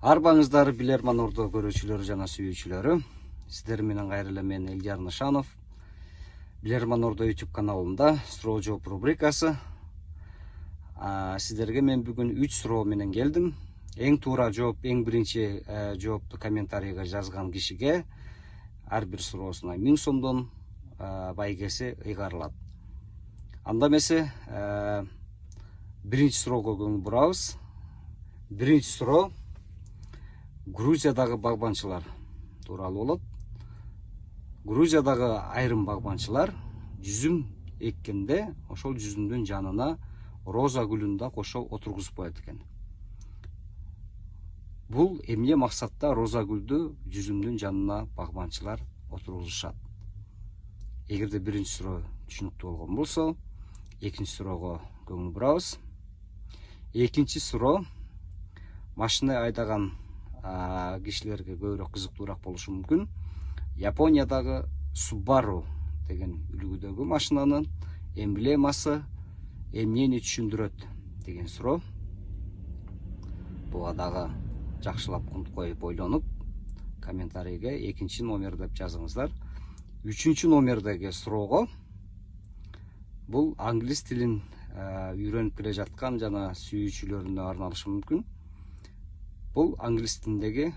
Арбаңыздар Билерман Ордо көрүүчүлөрү жана сүйүүчүлөрү. Сиздер менен кайра эле мен Элдияр Нышанов. Билерман Ордо YouTube каналында суроо жооп рубрикасы. Сиздерге мен бүгүн 3 суроо менен келдим. Эң туура жооп, эң биринчи жоопту комментарийге жазган кишиге ар бир суроосуна 1000 сомдон байгеси ыйгарылат. Анда эмесе биринчи суроого көңүл бурабыз. Биринчи суроо Грузиядагы багбанчылар тууралуу болот. Грузиядагы айрым багбанчылар жүзүм эккенде ошол жүзүмдүн жанына роза гүлүн да кошо отургузуп коет экен. Бул эмне максатта роза гүлдү жүзүмдүн жанына багбанчылар отургузушат? Эгерде биринчи суроо түшүнүктүү болгон болсо, экинчи суроого көңүл бурабыз. Экинчи суроо машина айдаган кишилерге көбүрөөк кызыктуураак болушу мүмкүн. Япониядагы Subaru деген үлгүдөгү машинанын эмблемасы эмнени түшүндүрөт деген суроо. Буга дагы жакшылап кунт коюп ойлонуп, комментарийге экинчи номер деп жазыңыздар. Үчүнчү номердеги суроого бул англис тилин үйрөнүп келе жаткан жана сүйүүчүлөрүнө арналышы мүмкүн. Бул англис тилиндеги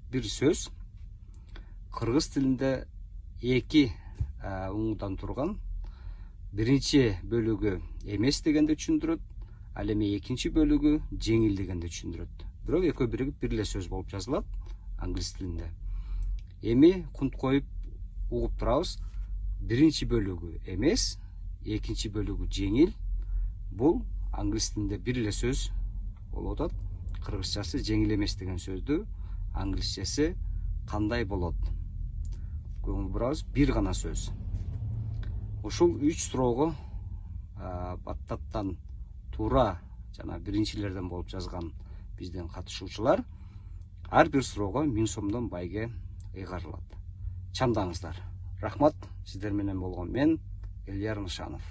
бир сөз кыргыз тилинде эки уңудан турган. Биринчи бөлүгү эмес дегенди түшүндүрөт, ал эми экинчи бөлүгү жеңил дегенди түшүндүрөт. Бирок экөө биригип бир эле сөз болуп жазылат англис тилинде. Эми кунт коюп угуп турабыз. Биринчи бөлүгү эмес, экинчи бөлүгү жеңил. Бул англис тилинде бир эле сөз болуп атат. Кыргызчасы жеңил эмес деген сөздү англисчеси кандай болот? Көңүл бурабыз, бир гана сөз. Ушул 3 суроого баттаттан туура жана биринчилерден болуп жазган биздин катышуучулар ар бир суроого 1000 сомдон байге ыйгарылат. Чамдаңыздар. Рахмат, сиздер менен болгон мен Элдияр Нышанов.